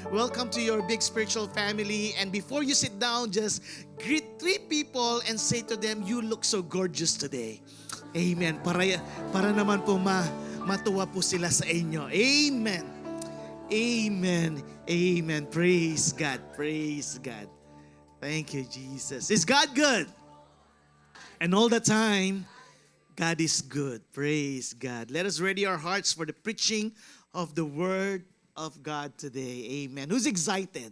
Welcome to your big spiritual family. And before you sit down, just greet three people and say to them, "You look so gorgeous today." Amen. Para naman po matuwa po sila sa inyo. Amen. Amen. Amen. Praise God. Praise God. Thank you, Jesus. Is God good? And all the time, God is good. Praise God. Let us ready our hearts for the preaching of the Word of God today. Amen. Who's excited?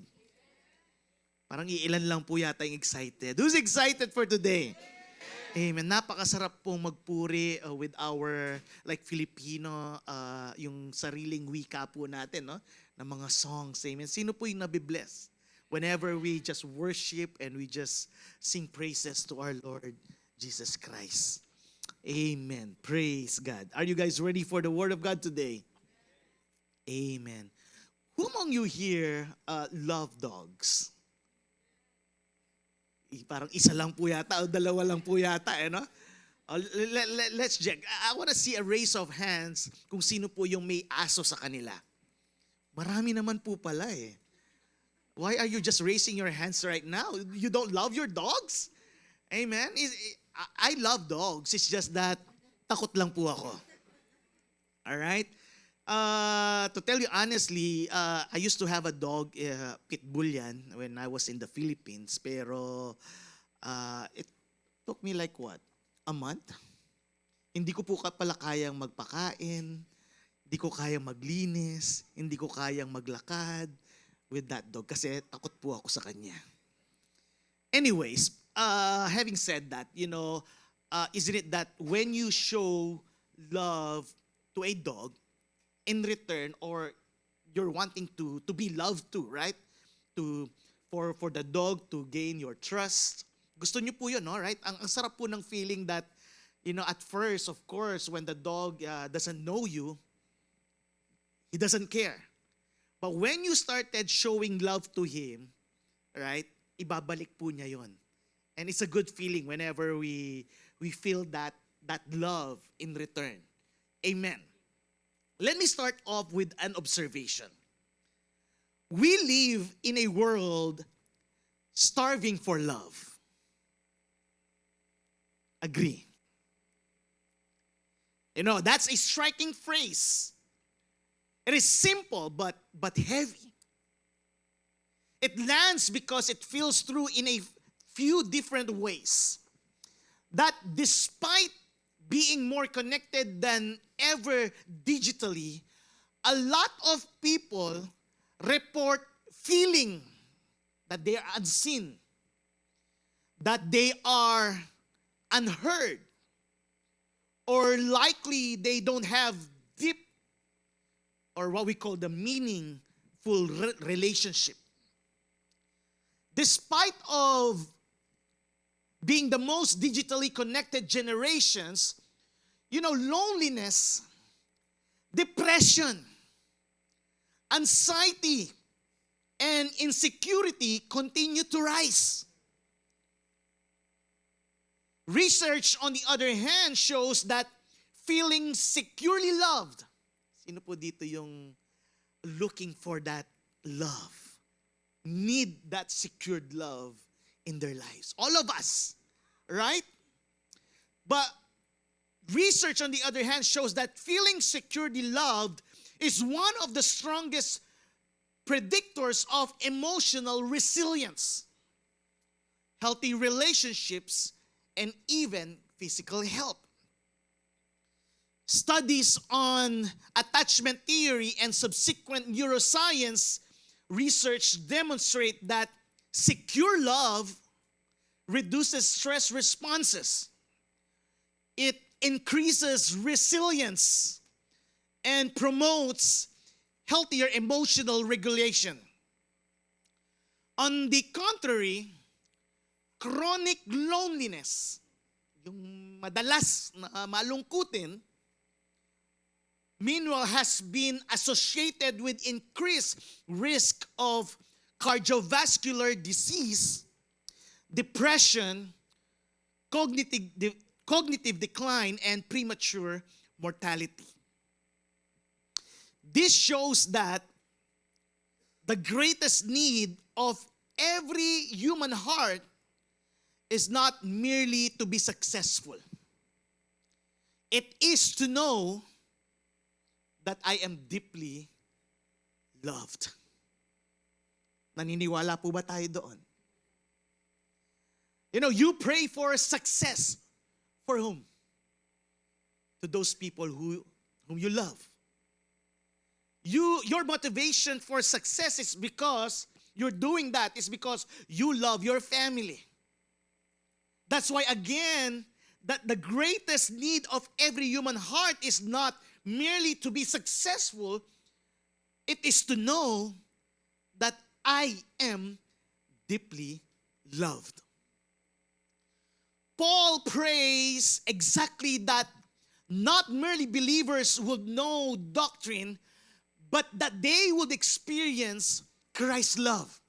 Parang iilan lang po yata yung excited. Who's excited for today? Amen. Napakasarap pong magpuri with our like Filipino, yung sariling wika po natin, no? Na mga songs. Amen. Sino po yung nabibless? Whenever we just worship and we just sing praises to our Lord Jesus Christ. Amen. Praise God. Are you guys ready for the Word of God today? Amen. Who among you here love dogs? Parang isa lang po yata o dalawa lang po yata, no? Let's check. I want to see a raise of hands kung sino po yung may aso sa kanila. Marami naman po pala eh. Why are you just raising your hands right now? You don't love your dogs? Amen? I love dogs. It's just that takot lang po ako. Alright? To tell you honestly, I used to have a dog, pit bull yan, when I was in the Philippines. Pero it took me like what? A month? Hindi ko po pala kayang magpakain. Hindi ko kayang maglinis. Hindi ko kayang maglakad with that dog kasi takot po ako sa kanya. Anyways, having said that, isn't it that when you show love to a dog, in return, or you're wanting to be loved too, right? For the dog to gain your trust. Gusto niyo po yun, no? Right? Ang sarap po ng feeling that, at first, of course, when the dog doesn't know you, he doesn't care. But when you started showing love to him, right, ibabalik po niya yon. And it's a good feeling whenever we feel that love in return. Amen. Let me start off with an observation. We live in a world starving for love. Agree. That's a striking phrase. It is simple but heavy. It lands because it feels through in a few different ways. That despite being more connected than ever digitally, a lot of people report feeling that they are unseen, that they are unheard, or likely they don't have deep or what we call the meaningful relationship. Despite of being the most digitally connected generations, loneliness, depression, anxiety, and insecurity continue to rise. Research, on the other hand, shows that feeling securely loved. Sino po dito yung looking for that love? Need that secured love in their lives. All of us, right? But research, on the other hand, shows that feeling securely loved is one of the strongest predictors of emotional resilience, healthy relationships, and even physical health. Studies on attachment theory and subsequent neuroscience research demonstrate that secure love reduces stress responses. It increases resilience and promotes healthier emotional regulation. On the contrary, chronic loneliness, yung madalas na malungkutin, meanwhile has been associated with increased risk of cardiovascular disease, depression, cognitive decline, and premature mortality. This shows that the greatest need of every human heart is not merely to be successful. It is to know that I am deeply loved. Naniniwala po ba tayo doon? You know, you pray for success. For whom? To those people whom you love. Your motivation for success is because you're doing that is because you love your family. That's why again, that the greatest need of every human heart is not merely to be successful, it is to know that I am deeply loved. Paul prays exactly that not merely believers would know doctrine, but that they would experience Christ's love.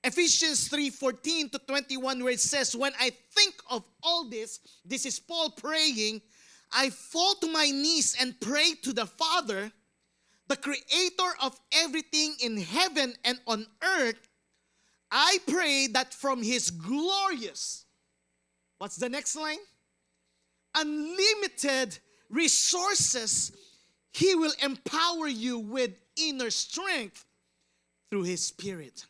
Ephesians 3:14 to 21, where it says, when I think of all this is Paul praying, I fall to my knees and pray to the Father, the creator of everything in heaven and on earth. I pray that from His glorious, what's the next line? Unlimited resources, He will empower you with inner strength through His Spirit.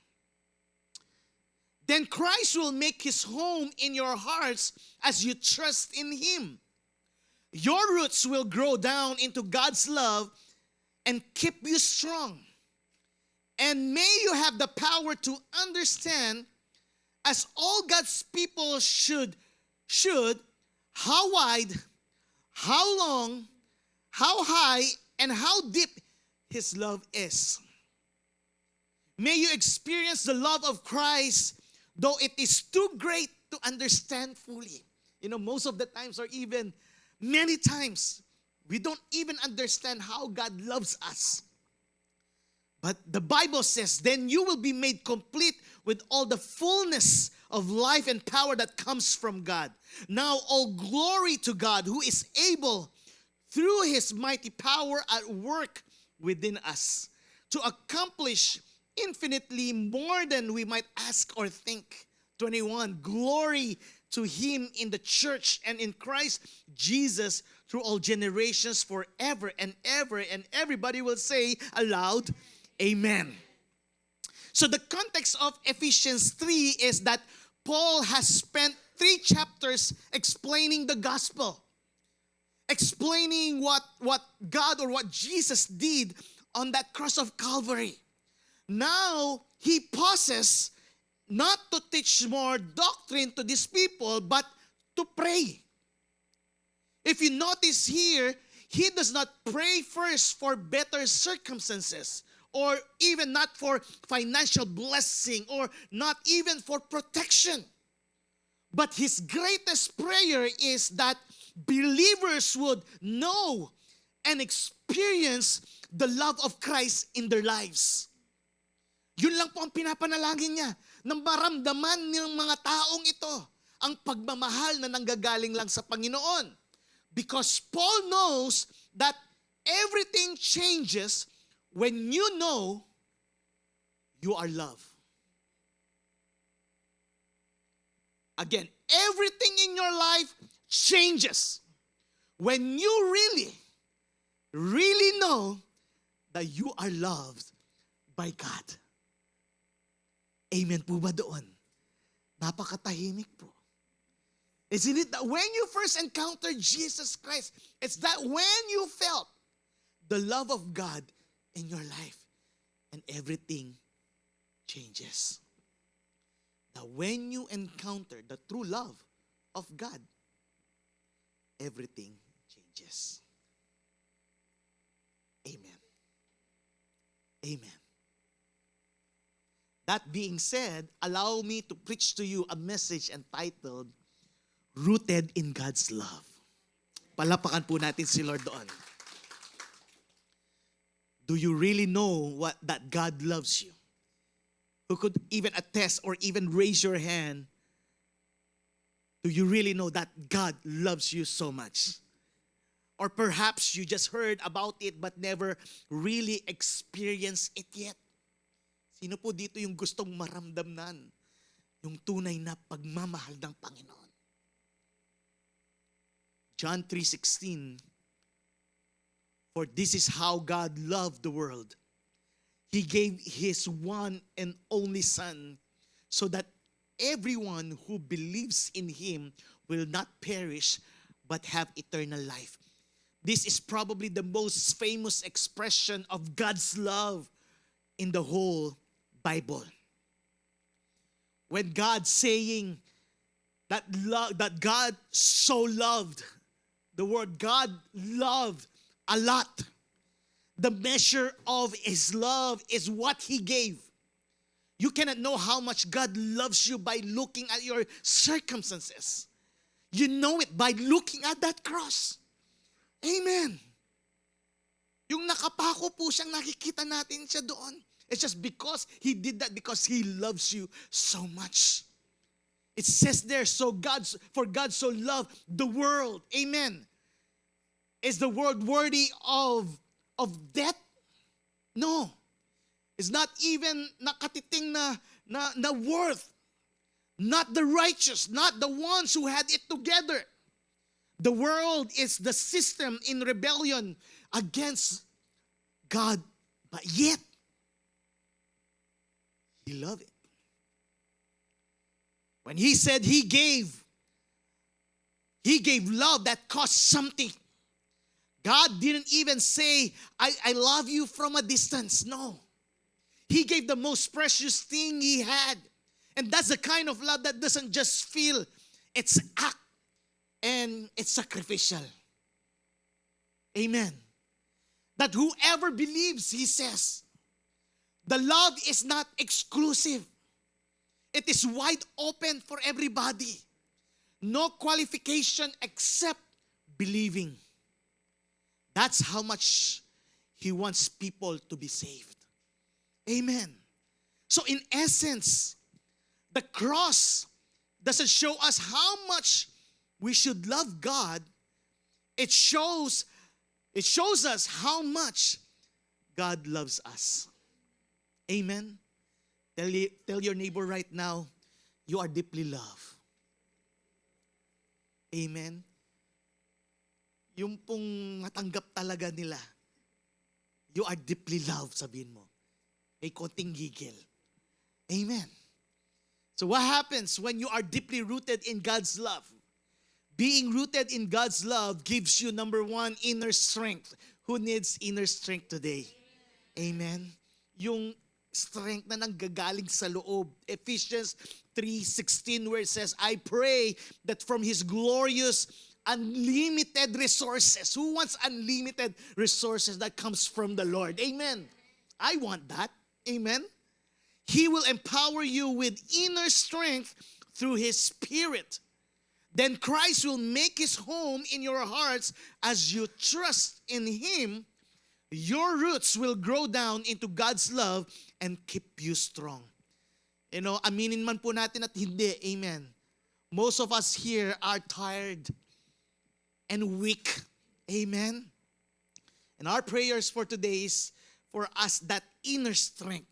Then Christ will make His home in your hearts as you trust in Him. Your roots will grow down into God's love and keep you strong. And may you have the power to understand, as all God's people should, how wide, how long, how high, and how deep His love is. May you experience the love of Christ, though it is too great to understand fully. You know, most of the times, or even many times, we don't even understand how God loves us. But the Bible says, then you will be made complete with all the fullness of life and power that comes from God. Now all glory to God, who is able, through His mighty power at work within us, to accomplish infinitely more than we might ask or think. 21, glory to Him in the church and in Christ Jesus through all generations forever and ever. And everybody will say aloud, amen. So the context of Ephesians 3 is that Paul has spent 3 chapters explaining the gospel, explaining what God or what Jesus did on that cross of Calvary. Now, he pauses not to teach more doctrine to these people, but to pray. If you notice here, he does not pray first for better circumstances, or even not for financial blessing, or not even for protection. But his greatest prayer is that believers would know and experience the love of Christ in their lives. Yun lang po ang pinapanalangin niya, nang maramdaman ng mga taong ito ang pagmamahal na nanggagaling lang sa Panginoon. Because Paul knows that everything changes when you know you are loved. Again, everything in your life changes when you really know that you are loved by God. Amen po ba doon? Napakatahimik po. Isn't it that when you first encountered Jesus Christ, it's that when you felt the love of God in your life and everything changes. That when you encounter the true love of God, everything changes. Amen. Amen. That being said, allow me to preach to you a message entitled, Rooted in God's Love. Palapakan po natin si Lord doon. Do you really know that God loves you? Who could even attest or even raise your hand? Do you really know that God loves you so much? Or perhaps you just heard about it but never really experienced it yet. Sino po dito yung gustong maramdaman yung tunay na pagmamahal ng Panginoon? John 3:16, for this is how God loved the world. He gave His one and only Son so that everyone who believes in Him will not perish but have eternal life. This is probably the most famous expression of God's love in the whole Bible. When God saying that God so loved, the word God loved a lot. The measure of His love is what He gave. You cannot know how much God loves you by looking at your circumstances. You know it by looking at that cross. Amen. Yung nakapako po siyang nakikita natin siya doon. It's just because He did that because He loves you so much. It says there, for God so loved the world. Amen. Is the world worthy of death? No. It's not even nakatiting na worth. Not the righteous, not the ones who had it together. The world is the system in rebellion against God, but yet He loved it. When He said He gave love that cost something. God didn't even say, I love you from a distance. No. He gave the most precious thing He had. And that's the kind of love that doesn't just feel, it's act and it's sacrificial. Amen. That whoever believes, He says, the love is not exclusive. It is wide open for everybody. No qualification except believing. That's how much He wants people to be saved. Amen. So in essence, the cross doesn't show us how much we should love God. It shows us how much God loves us. Amen. Tell your neighbor right now, you are deeply loved. Amen. Yung pong matanggap talaga nila, you are deeply loved, sabihin mo. May konting gigil. Amen. So what happens when you are deeply rooted in God's love? Being rooted in God's love gives you, number one, inner strength. Who needs inner strength today? Amen. Yung strength na nanggagaling sa loob. Ephesians 3:16 where it says, I pray that from His glorious unlimited resources. Who wants unlimited resources that comes from the Lord? Amen. I want that. Amen. He will empower you with inner strength through His Spirit. Then Christ will make His home in your hearts as you trust in Him. Your roots will grow down into God's love and keep you strong. You know, aminin man po natin at hindi. Amen. Most of us here are tired and weak. Amen. And our prayers for today is for us that inner strength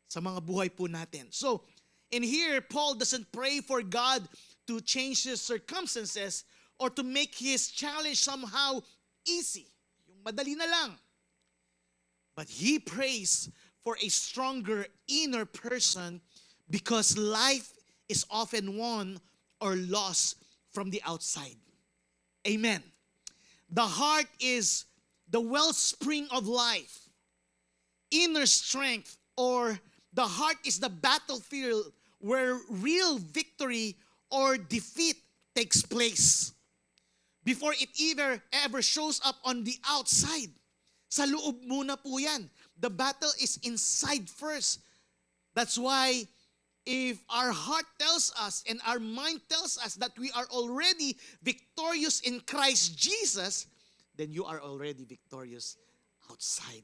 sa mga buhay po natin. So, in here, Paul doesn't pray for God to change his circumstances or to make his challenge somehow easy. Yung madali na lang. But he prays for a stronger inner person because life is often won or lost from the outside. Amen. The heart is the wellspring of life. Inner strength, or the heart is the battlefield where real victory or defeat takes place before it ever shows up on the outside. Sa loob muna po yan. The battle is inside first. That's why if our heart tells us and our mind tells us that we are already victorious in Christ Jesus, then you are already victorious outside.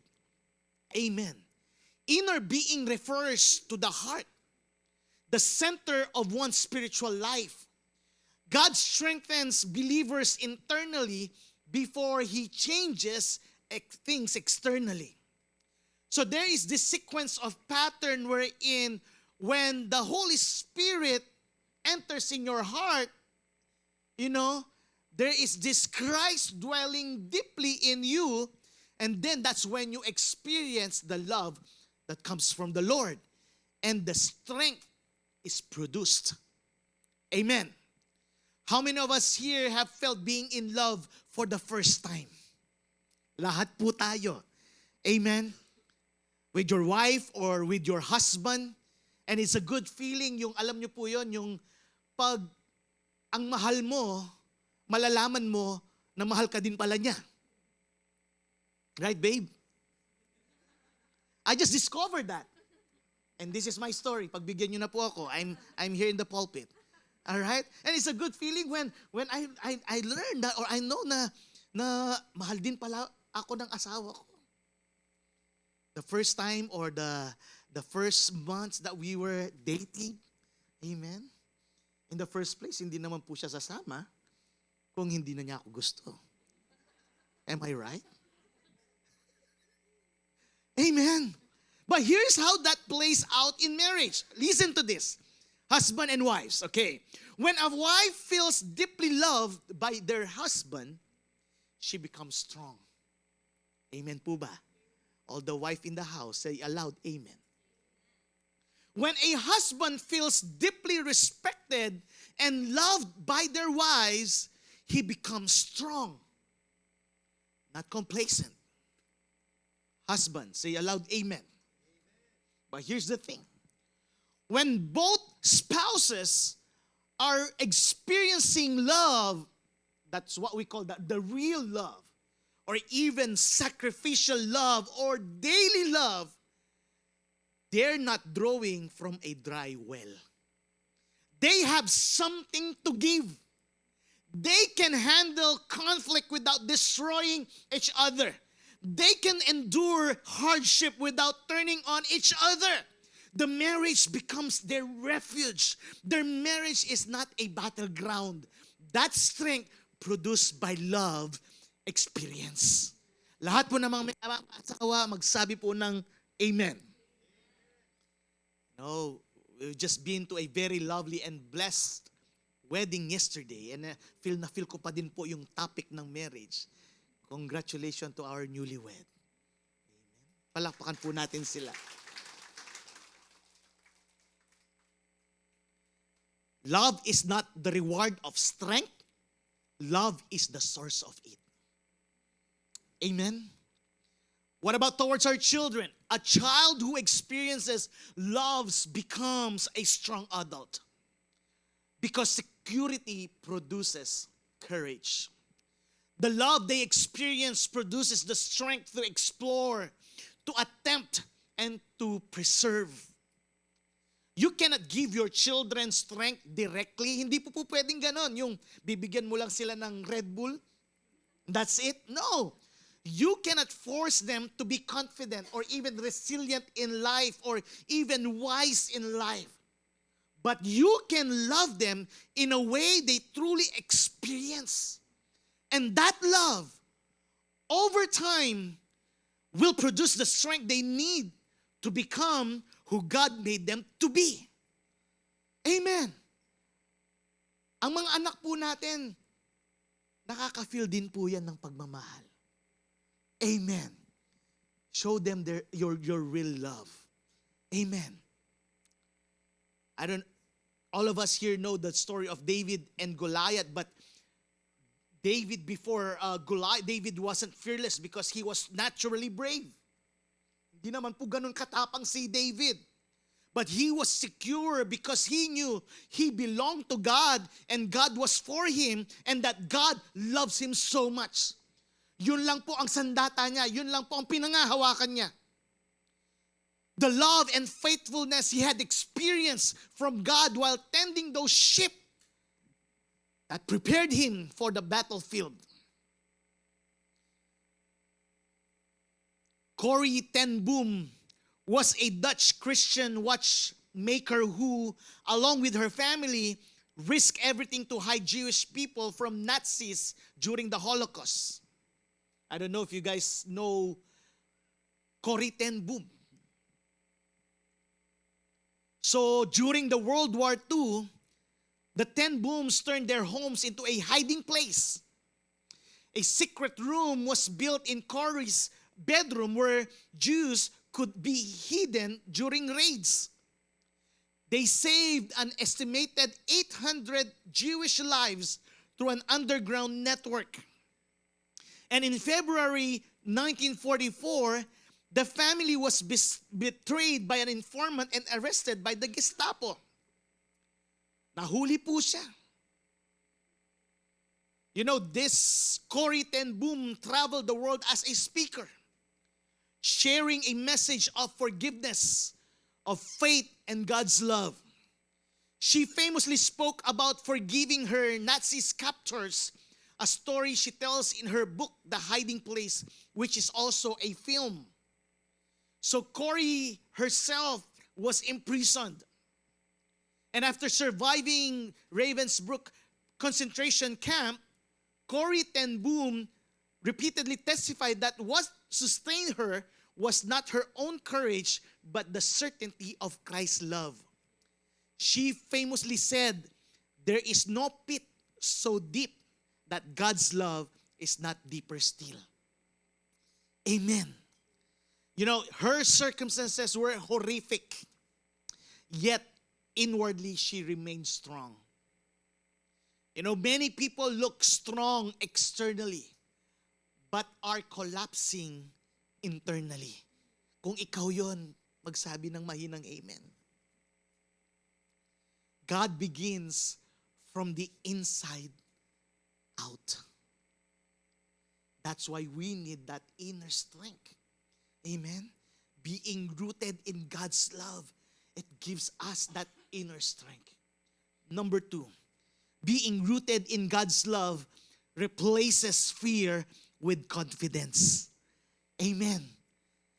Amen. Inner being refers to the heart, the center of one's spiritual life. God strengthens believers internally before He changes things externally. So there is this sequence of pattern wherein when the Holy Spirit enters in your heart, you know, there is this Christ dwelling deeply in you, and then that's when you experience the love that comes from the Lord, and the strength is produced. Amen. How many of us here have felt being in love for the first time? Lahat po tayo. Amen. With your wife or with your husband. And it's a good feeling, yung alam nyo po yun, yung pag ang mahal mo, malalaman mo na mahal ka din pala niya. Right, babe? I just discovered that. And this is my story. Pagbigyan nyo na po ako. I'm here in the pulpit. All right? And it's a good feeling when I learned that, or I know na mahal din pala ako ng asawa ko. The first time or the first months that we were dating, amen? In the first place, hindi naman po siya sasama kung hindi na niya ako gusto. Am I right? Amen. But here's how that plays out in marriage. Listen to this. Husband and wives, okay. When a wife feels deeply loved by their husband, she becomes strong. Amen po ba? All the wife in the house, say aloud, amen. When a husband feels deeply respected and loved by their wives, he becomes strong, not complacent. Husband, say aloud, amen. But here's the thing. When both spouses are experiencing love, that's what we call the real love, or even sacrificial love or daily love, they're not drawing from a dry well. They have something to give. They can handle conflict without destroying each other. They can endure hardship without turning on each other. The marriage becomes their refuge. Their marriage is not a battleground. That strength produced by love experience. Lahat po ng mga may asawa, magsabi po ng amen. No, we've just been to a very lovely and blessed wedding yesterday, and feel ko pa din po yung topic ng marriage. Congratulations to our newlywed. Amen. Palakpakan po natin sila. Love is not the reward of strength. Love is the source of it. Amen. What about towards our children? A child who experiences love becomes a strong adult. Because security produces courage. The love they experience produces the strength to explore, to attempt, and to preserve. You cannot give your children strength directly. Hindi po pwedeng ganon. Yung bibigyan mo lang sila ng Red Bull. That's it. No. You cannot force them to be confident or even resilient in life or even wise in life. But you can love them in a way they truly experience. And that love, over time, will produce the strength they need to become who God made them to be. Amen. Ang mga anak po natin, nakaka-feel din po yan ng pagmamahal. Amen. Show them your real love. Amen. All of us here know the story of David and Goliath, but David before Goliath, David wasn't fearless because he was naturally brave. Hindi naman po ganun katapang si David. But he was secure because he knew he belonged to God and God was for him and that God loves him so much. Yun lang po ang sandata niya. Yun lang po ang pinangahawakan niya. The love and faithfulness he had experienced from God while tending those sheep that prepared him for the battlefield. Corrie ten Boom was a Dutch Christian watchmaker who, along with her family, risked everything to hide Jewish people from Nazis during the Holocaust. I don't know if you guys know Corrie ten Boom. So during the World War II, the ten Booms turned their homes into a hiding place. A secret room was built in Corrie's bedroom where Jews could be hidden during raids. They saved an estimated 800 Jewish lives through an underground network. And in February 1944, the family was betrayed by an informant and arrested by the Gestapo. Nahuli po siya. You know, this Corrie ten Boom traveled the world as a speaker, sharing a message of forgiveness, of faith, and God's love. She famously spoke about forgiving her Nazi captors, a story she tells in her book, The Hiding Place, which is also a film. So Corrie herself was imprisoned. And after surviving Ravensbrück concentration camp, Corrie ten Boom repeatedly testified that what sustained her was not her own courage, but the certainty of Christ's love. She famously said, "There is no pit so deep that God's love is not deeper still." Amen. You know, her circumstances were horrific, yet inwardly she remained strong. You know, many people look strong externally, but are collapsing internally. Kung ikaw yon, magsabi ng mahinang amen. God begins from the inside out. That's why we need that inner strength. Amen? Being rooted in God's love, it gives us that inner strength. Number 2, being rooted in God's love replaces fear with confidence. Amen.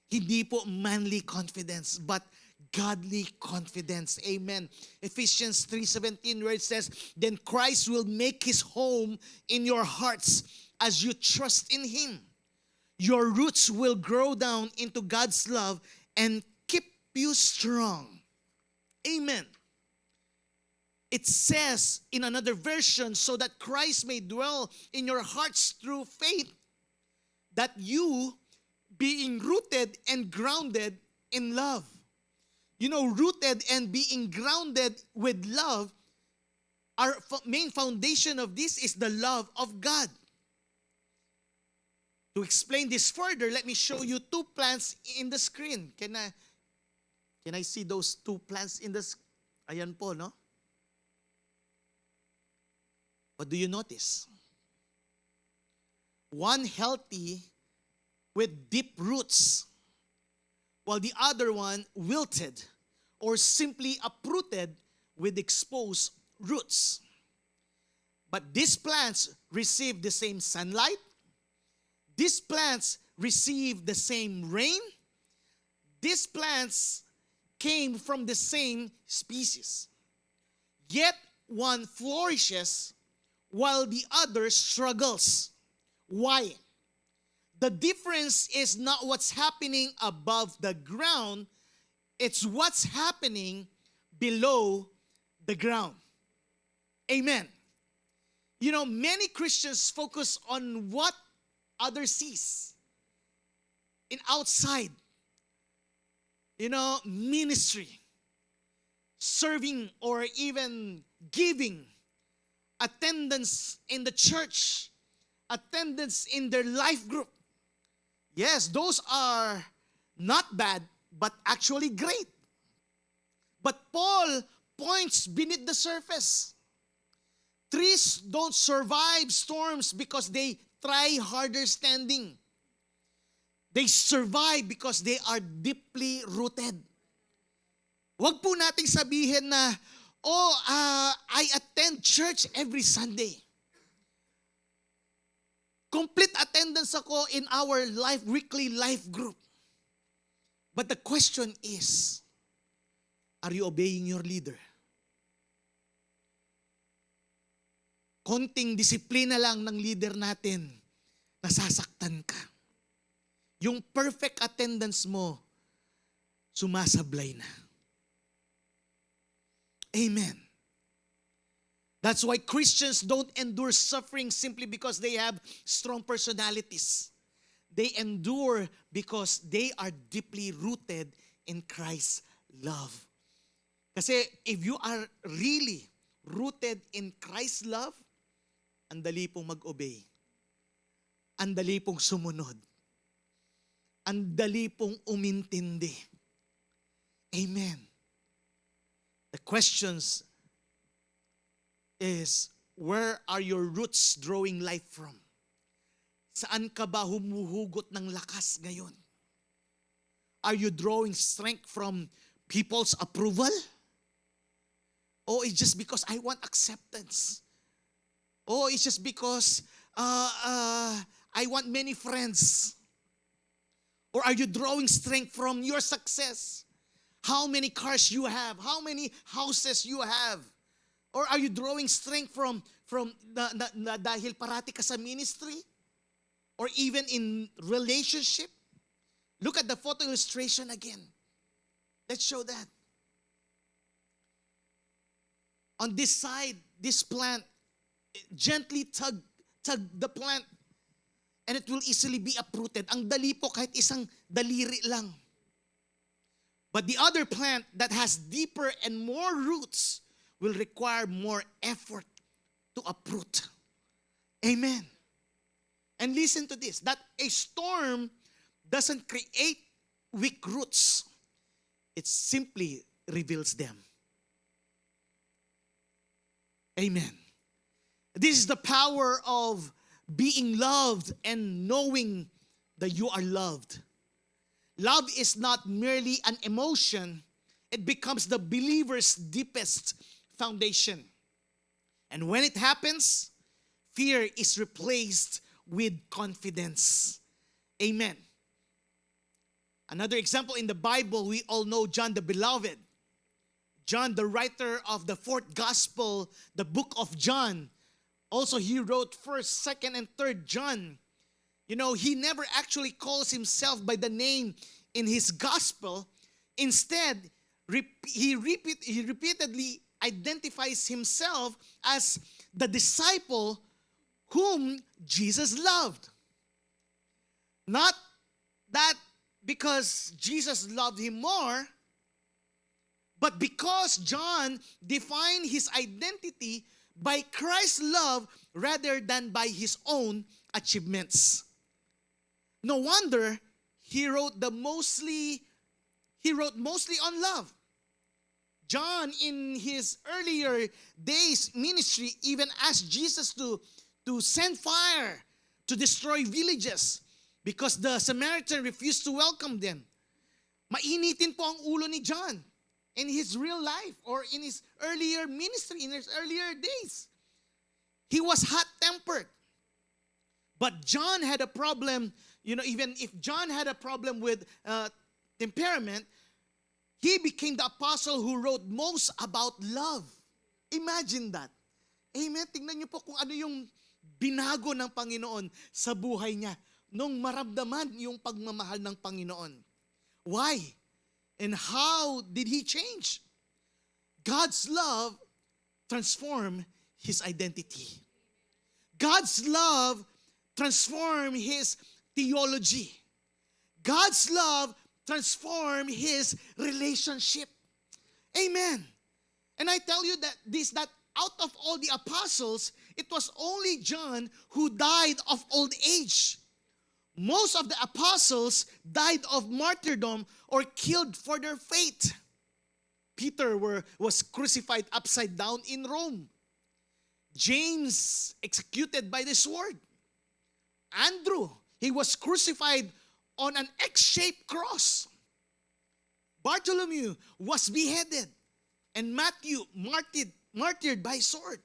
Hindi po manly confidence, but godly confidence. Amen. Ephesians 3:17 where it says, "Then Christ will make His home in your hearts as you trust in Him. Your roots will grow down into God's love and keep you strong." Amen. It says in another version, "So that Christ may dwell in your hearts through faith, that you, being rooted and grounded in love." You know, rooted and being grounded with love, our main foundation of this is the love of God. To explain this further, let me show you 2 plants in the screen. Can I see those 2 plants in the screen? Ayan po, no? What do you notice? One healthy with deep roots, while the other one wilted or simply uprooted with exposed roots. But these plants receive the same sunlight. These plants receive the same rain. These plants came from the same species. Yet one flourishes while the other struggles. Why? The difference is not what's happening above the ground, it's what's happening below the ground. Amen. You know, many Christians focus on what others sees in outside. You know, ministry, serving, or even giving, attendance in the church, attendance in their life group. Yes, those are not bad, but actually great. But Paul points beneath the surface. Trees don't survive storms because they try harder standing. They survive because they are deeply rooted. Huwag po nating sabihin na, I attend church every Sunday. Complete attendance ako in our weekly life group. But the question is, are you obeying your leader? Konting disiplina lang ng leader natin, nasasaktan ka. yung perfect attendance mo, sumasablay na. Amen. That's why Christians don't endure suffering simply because they have strong personalities. They endure because they are deeply rooted in Christ's love. Kasi if you are really rooted in Christ's love, ang dali pong mag-obey. Ang dali pong sumunod. Ang dali pong umintindi. Amen. The questions is, where are your roots drawing life from? Saan ka ba humuhugot ng lakas ngayon? Are you drawing strength from people's approval? Oh, it's just because I want acceptance. Oh, it's just because I want many friends. Or are you drawing strength from your success? How many cars you have? How many houses you have? Or are you drawing strength from dahil parati ka sa ministry? Or even in relationship? Look at the photo illustration again. Let's show that. On this side, this plant, gently tug the plant and it will easily be uprooted. Ang dali po kahit isang daliri lang. But the other plant that has deeper and more roots will require more effort to uproot. Amen. And listen to this, that a storm doesn't create weak roots. It simply reveals them. Amen. This is the power of being loved and knowing that you are loved. Love is not merely an emotion, it becomes the believer's deepest foundation. And when it happens, fear is replaced with confidence. Amen. Another example in the Bible, we all know John the Beloved. John, the writer of the fourth gospel, the book of John. Also, he wrote 1st, 2nd, and 3rd John. You know, he never actually calls himself by the name in his gospel. Instead, he repeatedly identifies himself as the disciple whom Jesus loved. Not that because Jesus loved him more, but because John defined his identity by Christ's love rather than by his own achievements. No wonder he wrote mostly on love. John, in his earlier days ministry, even asked Jesus to send fire to destroy villages because the Samaritan refused to welcome them. Mainitin po ang ulo ni John in his real life or in his earlier ministry, in his earlier days. He was hot-tempered. But John had a problem, even if John had a problem with temperament, he became the apostle who wrote most about love. Imagine that. Amen. Tingnan niyo po kung ano yung binago ng Panginoon sa buhay niya nung maramdaman yung pagmamahal ng Panginoon. Why? And how did he change? God's love transformed his identity. God's love transformed his theology. God's love transformed his relationship. Amen. And I tell you that out of all the apostles, it was only John who died of old age. Most of the apostles died of martyrdom or killed for their faith. Peter was crucified upside down in Rome. James executed by the sword. Andrew, he was crucified on an X-shaped cross. Bartholomew was beheaded. And Matthew martyred by sword.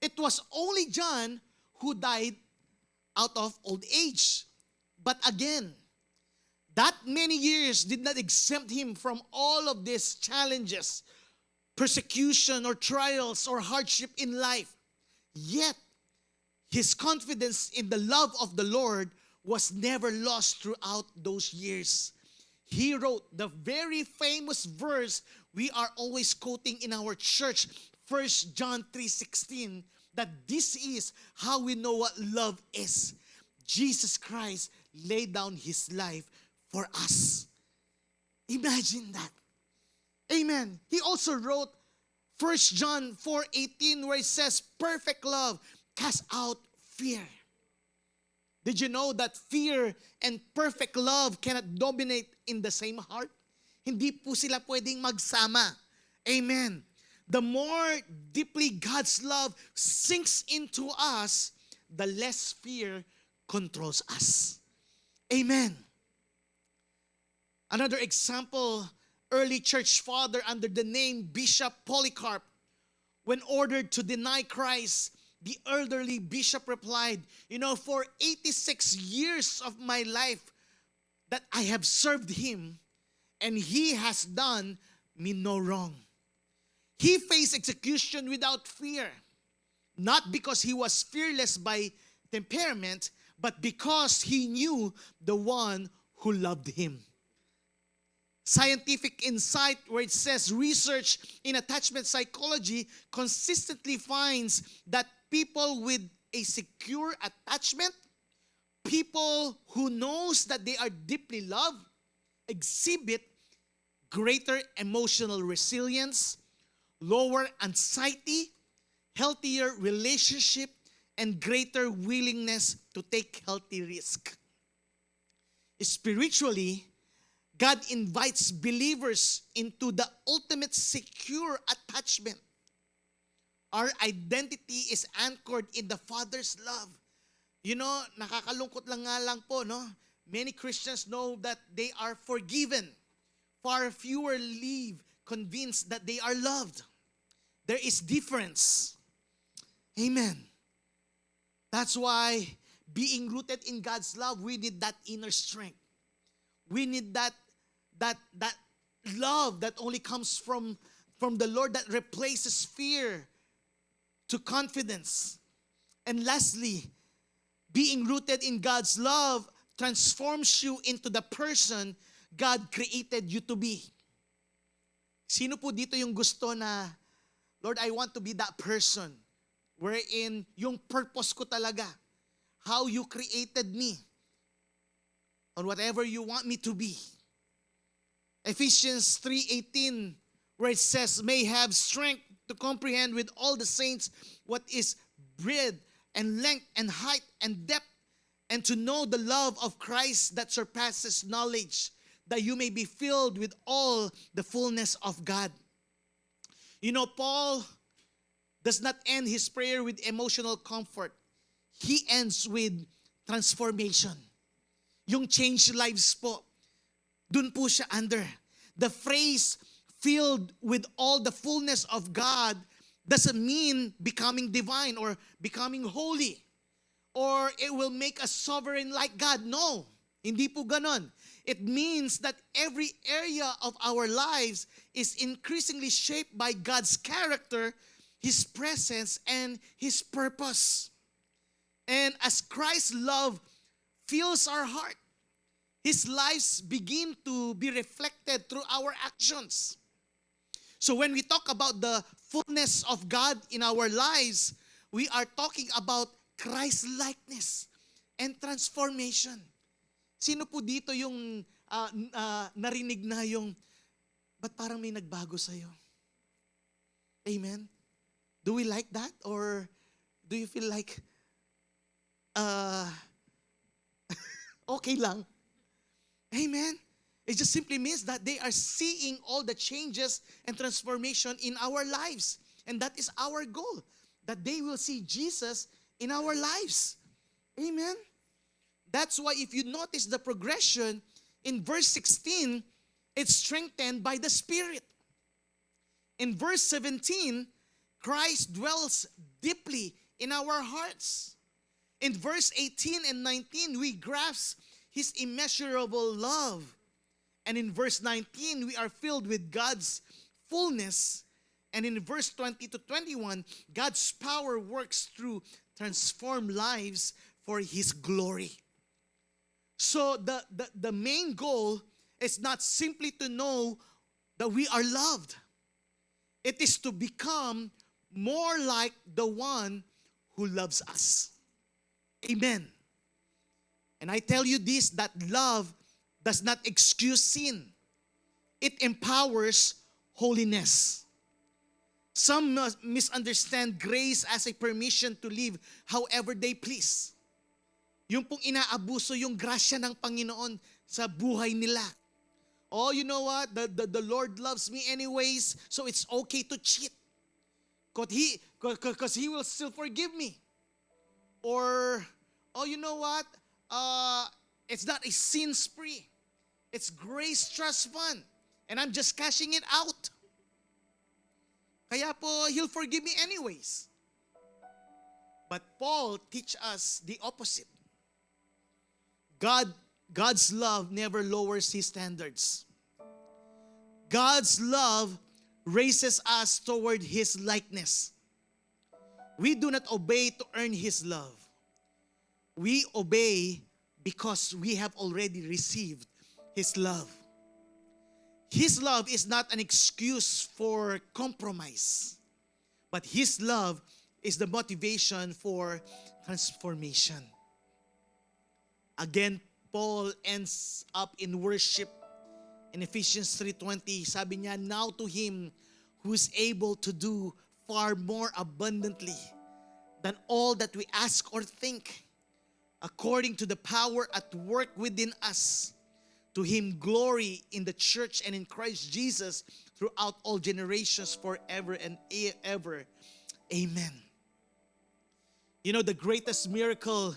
It was only John who died out of old age. But again, that many years did not exempt him from all of these challenges, persecution or trials or hardship in life. Yet, his confidence in the love of the Lord was never lost throughout those years. He wrote the very famous verse we are always quoting in our church, 1 John 3:16, that this is how we know what love is. Jesus Christ laid down His life for us. Imagine that. Amen. He also wrote 1 John 4:18 where it says, perfect love casts out fear. Did you know that fear and perfect love cannot dominate in the same heart? Hindi po sila pwedeng magsama. Amen. The more deeply God's love sinks into us, the less fear controls us. Amen. Another example, early church father under the name Bishop Polycarp, when ordered to deny Christ, the elderly bishop replied, for 86 years of my life that I have served Him, and He has done me no wrong. He faced execution without fear, not because he was fearless by temperament, but because he knew the one who loved him. Scientific insight, where it says research in attachment psychology consistently finds that people with a secure attachment, people who knows that they are deeply loved, exhibit greater emotional resilience, lower anxiety, healthier relationship, and greater willingness to take healthy risk. Spiritually, God invites believers into the ultimate secure attachment. Our identity is anchored in the Father's love. Nakakalungkot lang po, no? Many Christians know that they are forgiven. Far fewer live convinced that they are loved. There is difference. Amen. That's why being rooted in God's love, we need that inner strength. We need that love that only comes from the Lord, that replaces fear to confidence. And lastly, being rooted in God's love transforms you into the person God created you to be. Sino po dito yung gusto na, Lord, I want to be that person wherein yung purpose ko talaga, how you created me, on whatever you want me to be. Ephesians 3:18, where it says, may have strength to comprehend with all the saints what is breadth and length and height and depth, and to know the love of Christ that surpasses knowledge, that you may be filled with all the fullness of God. Paul does not end his prayer with emotional comfort. He ends with transformation. Yung change lives po, dun po siya under. The phrase, filled with all the fullness of God, doesn't mean becoming divine or becoming holy, or it will make us sovereign like God. No, hindi po ganon. It means that every area of our lives is increasingly shaped by God's character, His presence, and His purpose. And as Christ's love fills our heart, His lives begin to be reflected through our actions. So when we talk about the fullness of God in our lives, we are talking about Christ-likeness and transformation. Sino po dito yung narinig na yung, ba't parang may nagbago sa'yo? Amen? Do we like that? Or do you feel like, okay lang? Amen? It just simply means that they are seeing all the changes and transformation in our lives. And that is our goal, that they will see Jesus in our lives. Amen? That's why if you notice the progression in verse 16, it's strengthened by the Spirit. In verse 17, Christ dwells deeply in our hearts. In verse 18 and 19, we grasp His immeasurable love. And in verse 19, we are filled with God's fullness. And in verse 20 to 21, God's power works through transformed lives for His glory. So the main goal is not simply to know that we are loved. It is to become more like the one who loves us. Amen. And I tell you this, that love does not excuse sin. It empowers holiness. Some misunderstand grace as a permission to live however they please. Yung pong inaabuso yung grasya ng Panginoon sa buhay nila. Oh, you know what? The Lord loves me anyways, so it's okay to cheat. Because He will still forgive me. Or, oh, you know what? It's not a sin spree. It's grace trust fund. And I'm just cashing it out. Kaya po, He'll forgive me anyways. But Paul teach us the opposite. God's love never lowers His standards. God's love raises us toward His likeness. We do not obey to earn His love. We obey because we have already received His love. His love is not an excuse for compromise, but His love is the motivation for transformation. Again, Paul ends up in worship in Ephesians 3:20. Sabi niya, now to Him who is able to do far more abundantly than all that we ask or think, according to the power at work within us. To Him glory in the church and in Christ Jesus throughout all generations forever and ever. Amen. You know, the greatest miracle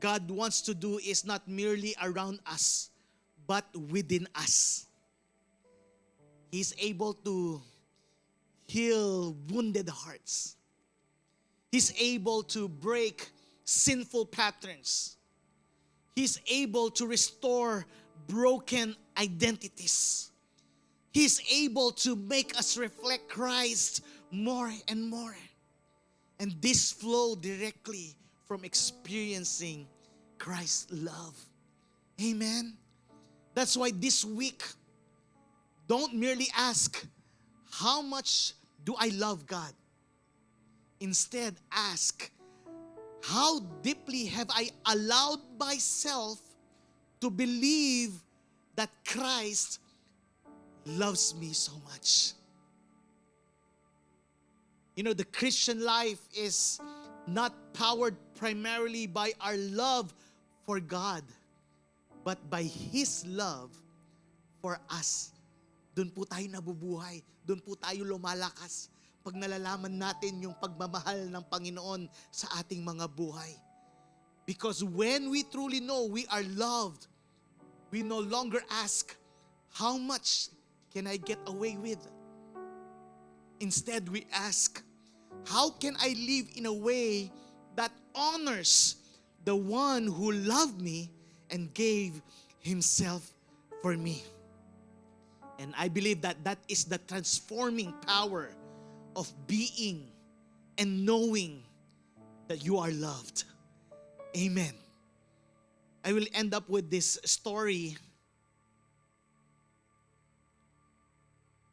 God wants to do is not merely around us, but within us. He's able to heal wounded hearts. He's able to break sinful patterns. He's able to restore broken identities. He's able to make us reflect Christ more and more. And this flow directly from experiencing Christ's love. Amen. That's why this week, don't merely ask, how much do I love God? Instead, ask, how deeply have I allowed myself to believe that Christ loves me so much? You know, the Christian life is not powered primarily by our love for God, but by His love for us. Doon po tayo nabubuhay. Doon po tayo lumalakas pag nalalaman natin yung pagmamahal ng Panginoon sa ating mga buhay. Because when we truly know we are loved, we no longer ask, how much can I get away with? Instead, we ask, how can I live in a way that honors the one who loved me and gave Himself for me? And I believe that that is the transforming power of being and knowing that you are loved. Amen. I will end up with this story.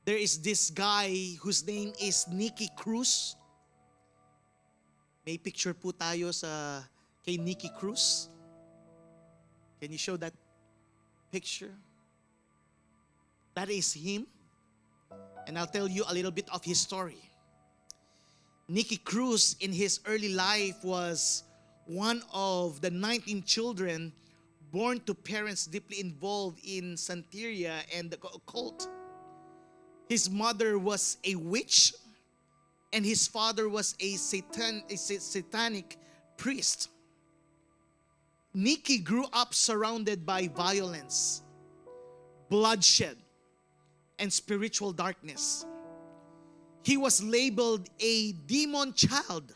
There is this guy whose name is Nicky Cruz. May picture po tayo sa kay Nicky Cruz. Can you show that picture? That is him. And I'll tell you a little bit of his story. Nicky Cruz in his early life was one of the 19 children born to parents deeply involved in Santeria and the occult. His mother was a witch and his father was a satanic priest. Nicky grew up surrounded by violence, bloodshed, and spiritual darkness. He was labeled a demon child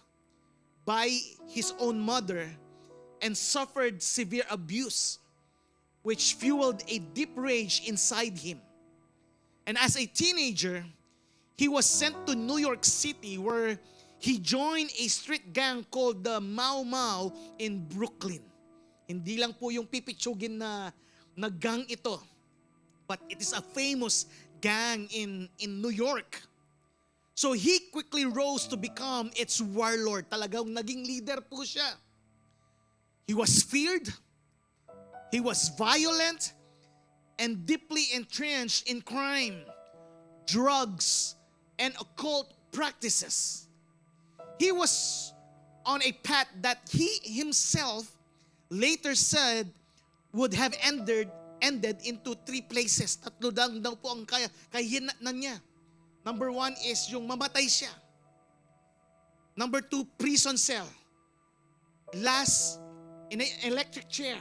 by his own mother and suffered severe abuse, which fueled a deep rage inside him. And as a teenager, he was sent to New York City where he joined a street gang called the Mau Mau in Brooklyn. Hindi lang po yung pipitsugin na gang ito, but it is a famous gang in New York. So he quickly rose to become its warlord. Talagang naging leader po siya. He was feared, he was violent, and deeply entrenched in crime, drugs, and occult practices. He was on a path that he himself later said would have ended into three places. Tatlo lang daw po ang kahinaan niya. Number 1 is yung mamatay siya. Number 2, prison cell. Last, in an electric chair.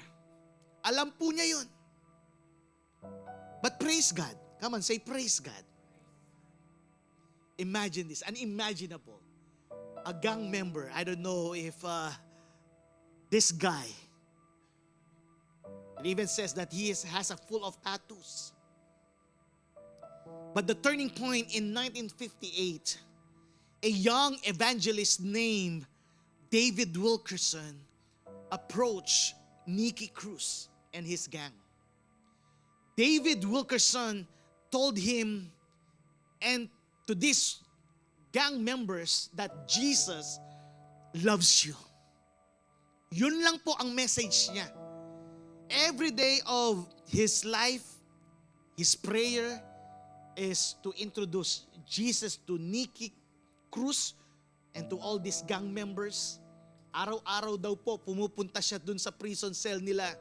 Alam po niya yun. But praise God. Come on, say praise God. Imagine this, unimaginable. A gang member, I don't know if this guy, it even says that he has a full of tattoos. But the turning point in 1958, a young evangelist named David Wilkerson approached Nicky Cruz and his gang. David Wilkerson told him and to these gang members that Jesus loves you. Yun lang po ang message niya. Every day of his life, his prayer is to introduce Jesus to Nicky Cruz and to all these gang members. Araw-araw daw po pumupunta siya dun sa prison cell nila,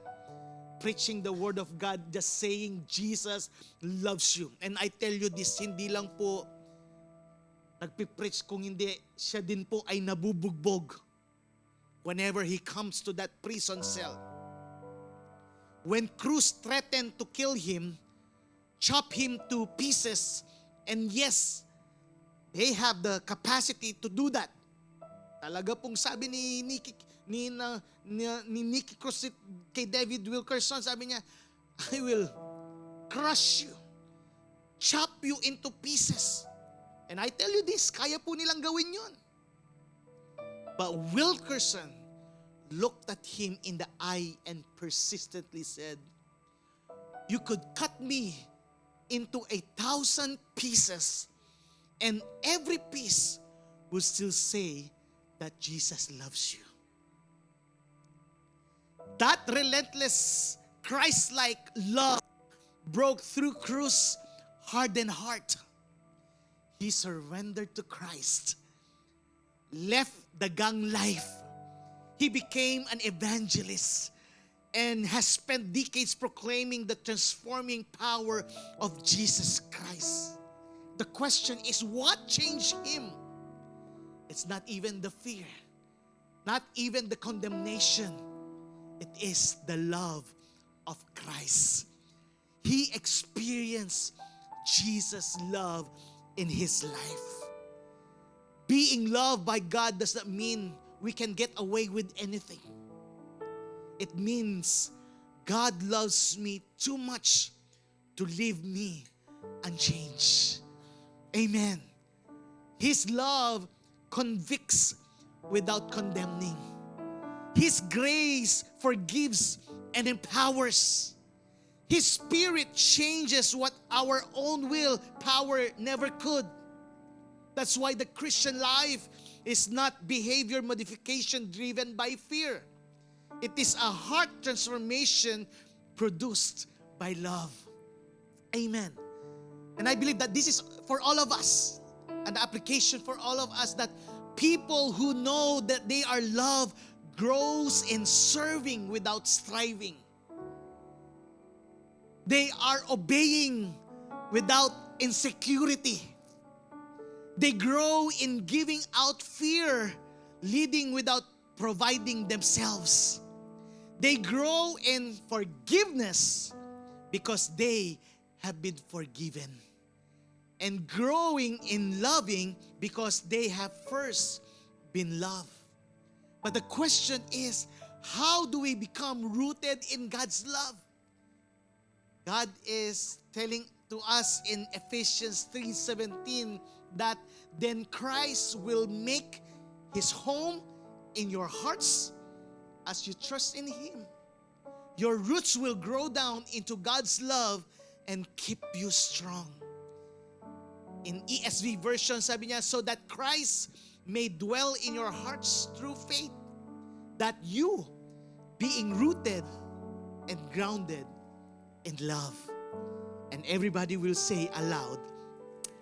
preaching the word of God, just saying Jesus loves you. And I tell you this, hindi lang po nagpipreach, kung hindi siya din po ay nabubugbog whenever he comes to that prison cell. When Cruz threatened to kill him, chop him to pieces, and yes, they have the capacity to do that. Talaga pong sabi ni Nicky Cruz kay David Wilkerson, sabi niya, I will crush you, chop you into pieces. And I tell you this, kaya po nilang gawin yun. But Wilkerson looked at him in the eye and persistently said, you could cut me into 1,000 pieces, and every piece will still say that Jesus loves you. That relentless, Christ-like love broke through Cruz's hardened heart. He surrendered to Christ, left the gang life. He became an evangelist and has spent decades proclaiming the transforming power of Jesus Christ. The question is, what changed him? It's not even the fear, not even the condemnation. It is the love of Christ. He experienced Jesus' love in his life. Being loved by God does not mean we can get away with anything. It means God loves me too much to leave me unchanged. Amen. His love convicts without condemning. His grace forgives and empowers. His Spirit changes what our own will power never could. That's why the Christian life is not behavior modification driven by fear. It is a heart transformation produced by love. Amen. And I believe that this is for all of us, an application for all of us, that people who know that they are loved grows in serving without striving. They are obeying without insecurity. They grow in giving out fear, leading without providing themselves. They grow in forgiveness because they have been forgiven. And growing in loving because they have first been loved. But the question is, how do we become rooted in God's love? God is telling to us in Ephesians 3:17 that then Christ will make His home in your hearts as you trust in Him. Your roots will grow down into God's love and keep you strong. In ESV version, sabi niya, so that Christ may dwell in your hearts through faith, that you, being rooted and grounded in love. And everybody will say aloud,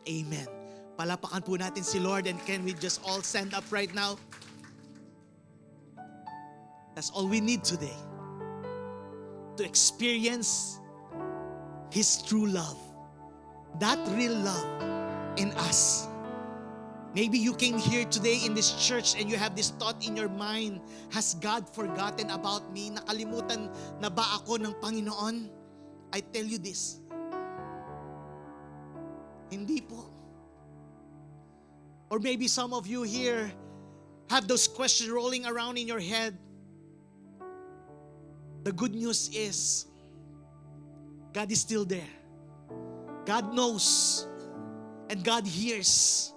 Amen. Palapakan po natin si Lord, and can we just all stand up right now? That's all we need today, to experience His true love, that real love in us. Maybe you came here today in this church and you have this thought in your mind, has God forgotten about me? Nakalimutan na ba ako ng Panginoon? I tell you this, hindi po. Or maybe some of you here have those questions rolling around in your head. The good news is, God is still there. God knows. And God hears.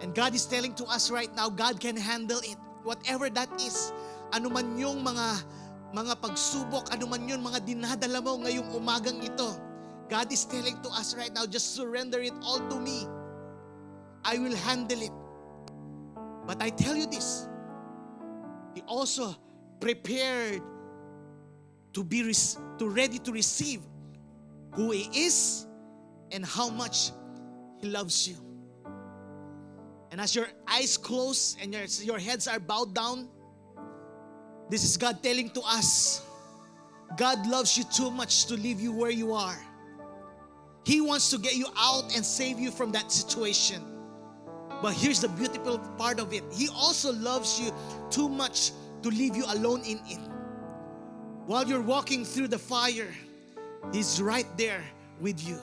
And God is telling to us right now, God can handle it. Whatever that is. Ano man yung mga pagsubok, ano man yung mga dinadala mo ngayong umagang ito. God is telling to us right now, just surrender it all to me. I will handle it. But I tell you this, He also prepared to be ready to receive who He is and how much He loves you. And as your eyes close and your heads are bowed down, this is God telling to us, God loves you too much to leave you where you are. He wants to get you out and save you from that situation. But here's the beautiful part of it. He also loves you too much to leave you alone in it. While you're walking through the fire, He's right there with you.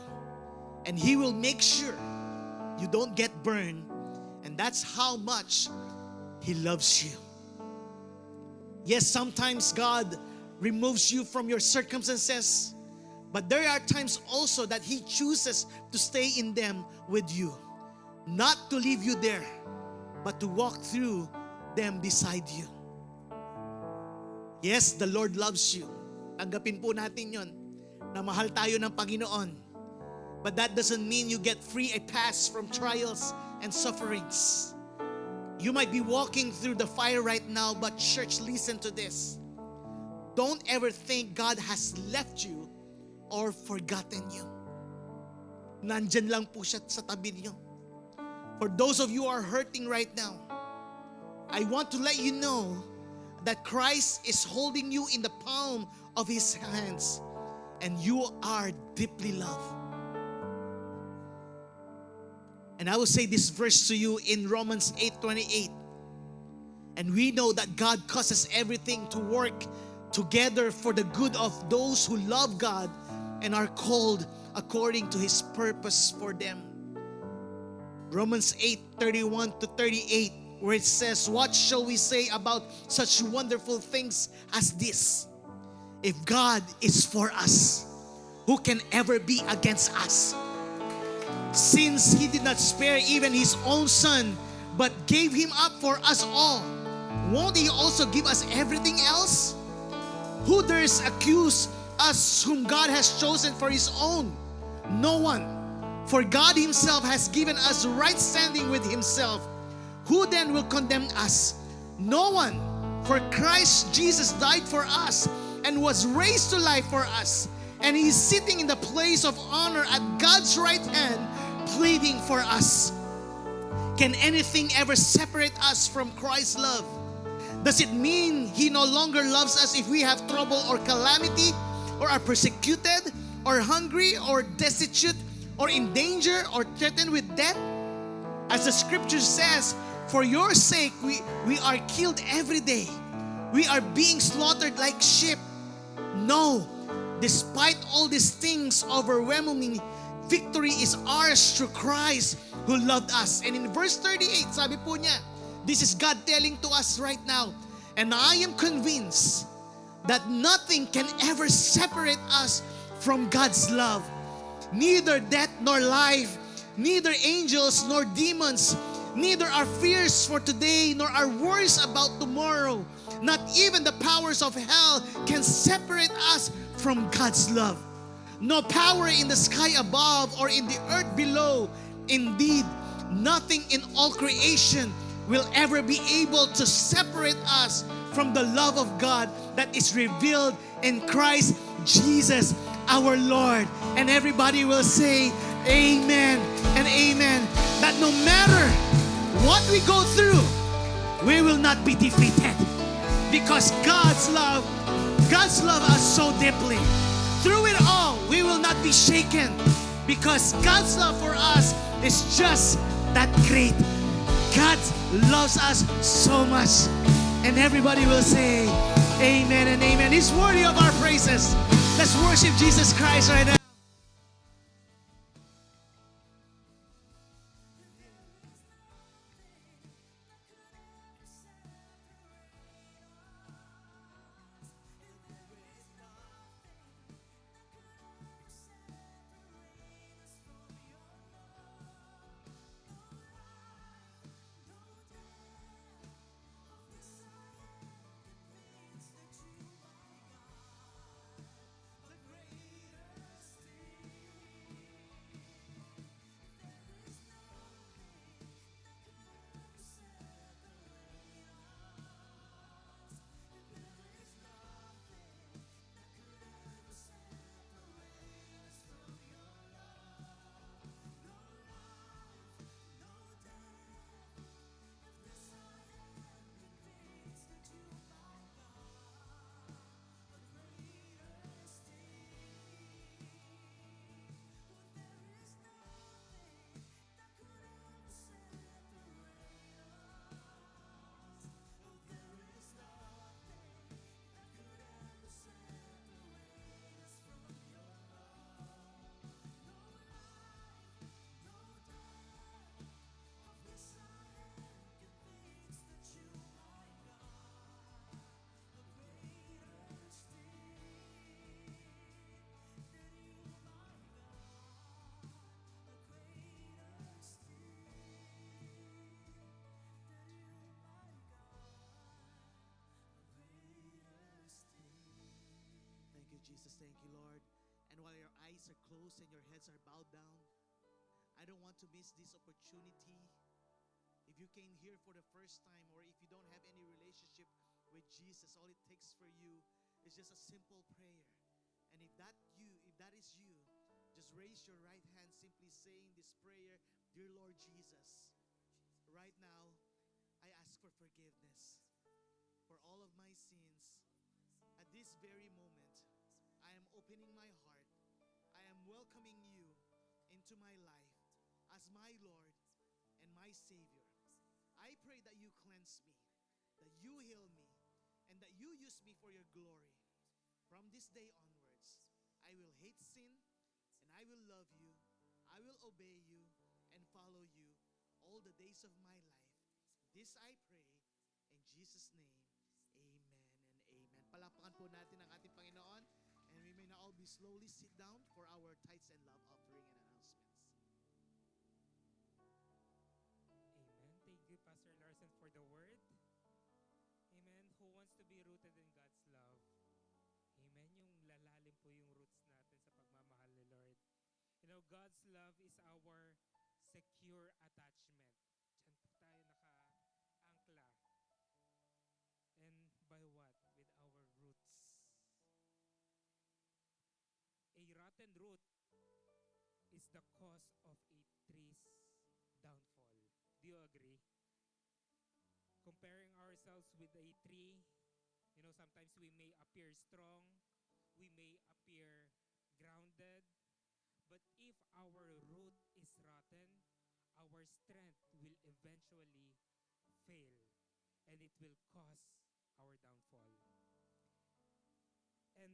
And He will make sure you don't get burned. And that's how much He loves you. Yes, sometimes God removes you from your circumstances, but there are times also that He chooses to stay in them with you. Not to leave you there, but to walk through them beside you. Yes, the Lord loves you. Tanggapin po natin yon, na mahal tayo ng Panginoon. But that doesn't mean you get free a pass from trials and sufferings. You might be walking through the fire right now, but church, listen to this. Don't ever think God has left you or forgotten you. Nandyan lang po siya sa tabi niyo. For those of you who are hurting right now, I want to let you know that Christ is holding you in the palm of His hands, and you are deeply loved. And I will say this verse to you in Romans 8:28. And we know that God causes everything to work together for the good of those who love God and are called according to His purpose for them. Romans 8:31-38, where it says, what shall we say about such wonderful things as this? If God is for us, who can ever be against us? Since He did not spare even His own Son, but gave Him up for us all, won't He also give us everything else? Who dares accuse us whom God has chosen for His own? No one. For God Himself has given us right standing with Himself. Who then will condemn us? No one. For Christ Jesus died for us and was raised to life for us. And He is sitting in the place of honor at God's right hand, pleading for us. Can anything ever separate us from Christ's love? Does it mean He no longer loves us if we have trouble or calamity, or are persecuted, or hungry, or destitute, or in danger, or threatened with death? As the scripture says, for your sake we are killed every day. We are being slaughtered like sheep. No, despite all these things, overwhelmingly, victory is ours through Christ who loved us. And in verse 38, sabi po niya, this is God telling to us right now, and I am convinced that nothing can ever separate us from God's love. Neither death nor life, neither angels nor demons, Neither our fears for today nor our worries about tomorrow, not even the powers of hell can separate us from God's love. No power in the sky above or in the earth below. Indeed, nothing in all creation will ever be able to separate us from the love of God that is revealed in Christ Jesus our Lord. And everybody will say amen and amen. That no matter what we go through, we will not be defeated. Because God's love us so deeply. Through it all, we will not be shaken. Because God's love for us is just that great. God loves us so much. And everybody will say amen and amen. He's worthy of our praises. Let's worship Jesus Christ right now. Thank you, Jesus. Thank you, Lord. And while your eyes are closed and your heads are bowed down, I don't want to miss this opportunity. If you came here for the first time or if you don't have any relationship with Jesus, all it takes for you is just a simple prayer. And if that is you, just raise your right hand simply saying this prayer, Dear Lord Jesus, right now, I ask for forgiveness for all of my sins. At this very moment, I am opening my heart. I am welcoming you into my life as my Lord and my Savior. I pray that you cleanse me, that you heal me, and that you use me for your glory. From this day onwards, I will hate sin and I will love you. I will obey you and follow you all the days of my life. This I pray in Jesus' name. Amen and amen. Palakpakan po natin ang ating Panginoon, and we may now all be slowly sit down for our tithes and love offering and announcements. Amen. Thank you, Pastor Larson, for the word. Amen. Who wants to be rooted in God's love? Amen. Yung lalalim po yung roots natin sa pagmamahal ni Lord. You know, God's love is our secure attachment. Diyan po tayo naka-angkla. And by what? With our roots. A rotten root is the cause of a tree's downfall. Do you agree? Comparing ourselves with a tree, you know, sometimes we may appear strong, we may appear grounded, but if our root is rotten, our strength will eventually fail and it will cause our downfall. And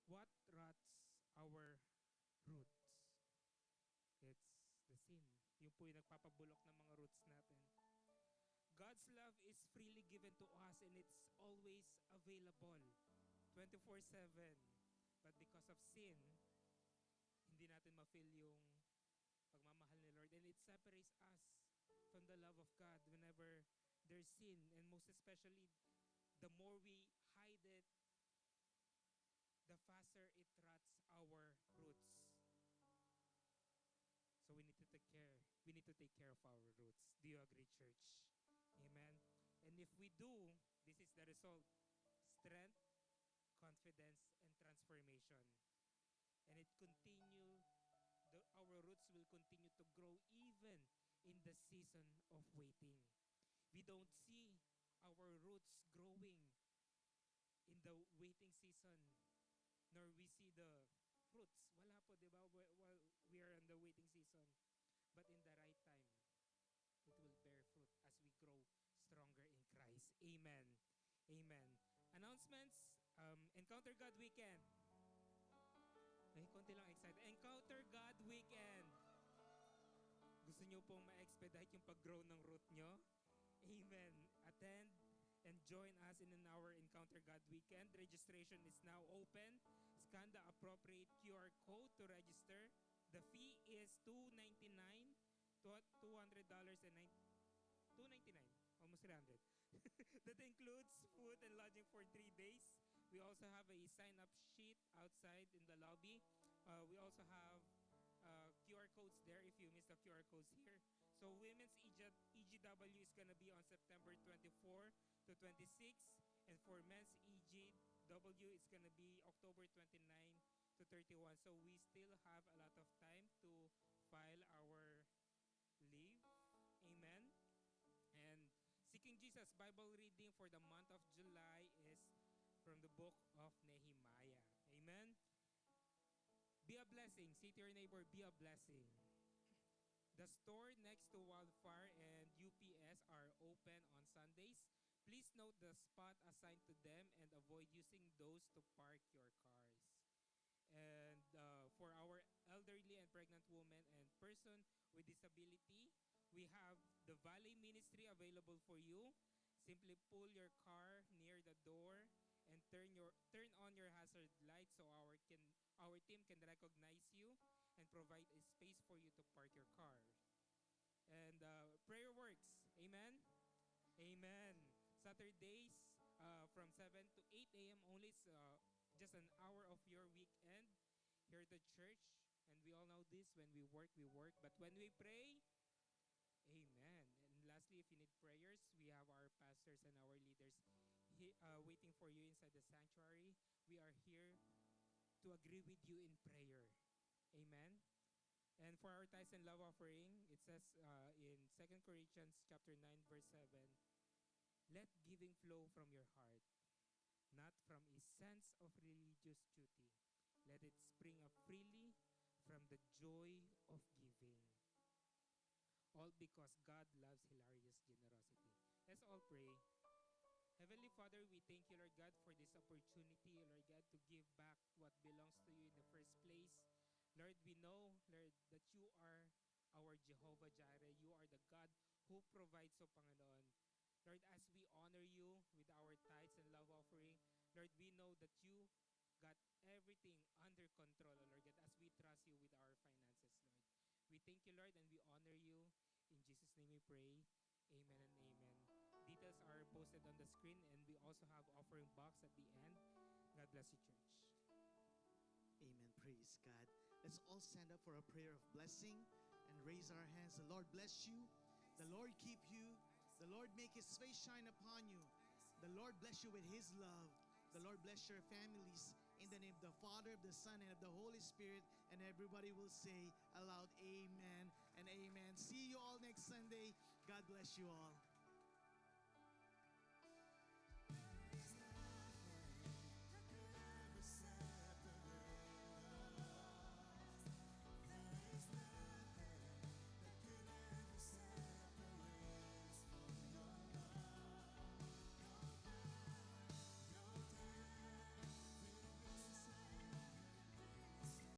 what rots our roots? It's the sin. Yung po yung nagpapabulok ng mga roots natin. God's love is freely given to us and it's always available 24/7. But because of sin, hindi natin ma-feel yung pagmamahal ni Lord and it separates us from the the love of God whenever there's sin, and most especially, the more we hide it, the faster it rots our roots. So we need to take care. We need to take care of our roots. Do you agree, church? Amen. And if we do, this is the result: strength, confidence, and transformation. And it continue. Our roots will continue to grow even in the season of waiting. We don't see our roots growing in the waiting season, nor we see the fruits. Wala po, di ba? While we are in the waiting season. But in the right time, it will bear fruit as we grow stronger in Christ. Amen. Amen. Announcements, Encounter God Weekend. Ay, konti lang excited. Encounter God Weekend. Gusto nyo pong ma-expedite yung pag-grow ng root nyo? Amen. Attend and join us in our Encounter God Weekend. Registration is now open. Scan the appropriate QR code to register. The fee is $299, $200 and $299, almost 300. That includes food and lodging for 3 days. We also have a sign-up sheet outside in the lobby. We also have QR codes there if you miss the QR codes here. So women's EGW is going to be on September 24 to 26. And for men's EGW, it's going to be October 29 to 31. So we still have a lot of time to file our leave. Amen. And Seeking Jesus Bible reading for the month of July is from the book of Nehemiah. Amen. Be a blessing. Say to your neighbor, be a blessing. The store next to Wildfire and UPS are open on Sundays. Please note the spot assigned to them and avoid using those to park your cars. And for our elderly and pregnant women and person with disability, we have the Valley Ministry available for you. Simply pull your car near the door and turn on your hazard light so our team can recognize you and provide a space for you to park your car. And prayer works. Amen. Amen. Saturdays from 7 to 8 a.m. only. It's just an hour of your weekend here at the church. And we all know this: when we work, but when we pray, amen. And lastly, if you need prayers, we have our pastors and our leaders waiting for you inside the sanctuary. We are here to agree with you in prayer. Amen. And for our tithes and love offering, it says in 2 Corinthians chapter 9, verse 7, let giving flow from your heart, not from a sense of religious duty. Let it spring up freely from the joy of giving. All because God loves hilarious generosity. Let's all pray. Heavenly Father, we thank you, Lord God, for this opportunity, Lord God, to give back what belongs to you in the first place. Lord, we know, Lord, that you are our Jehovah Jireh. You are the God who provides, so Panginoon. Lord, as we honor you with our tithes and love offering, Lord, we know that you got everything under control, Lord God, as we trust you with our finances, Lord. We thank you, Lord, and we honor you. In Jesus' name we pray. Amen and amen. Details are posted on the screen, and we also have offering box at the end. God bless you, church. Amen. Praise God. Let's all stand up for a prayer of blessing and raise our hands. The Lord bless you. The Lord keep you. The Lord make his face shine upon you. The Lord bless you with his love. The Lord bless your families. In the name of the Father, of the Son, and of the Holy Spirit. And everybody will say aloud, amen and amen. See you all next Sunday. God bless you all.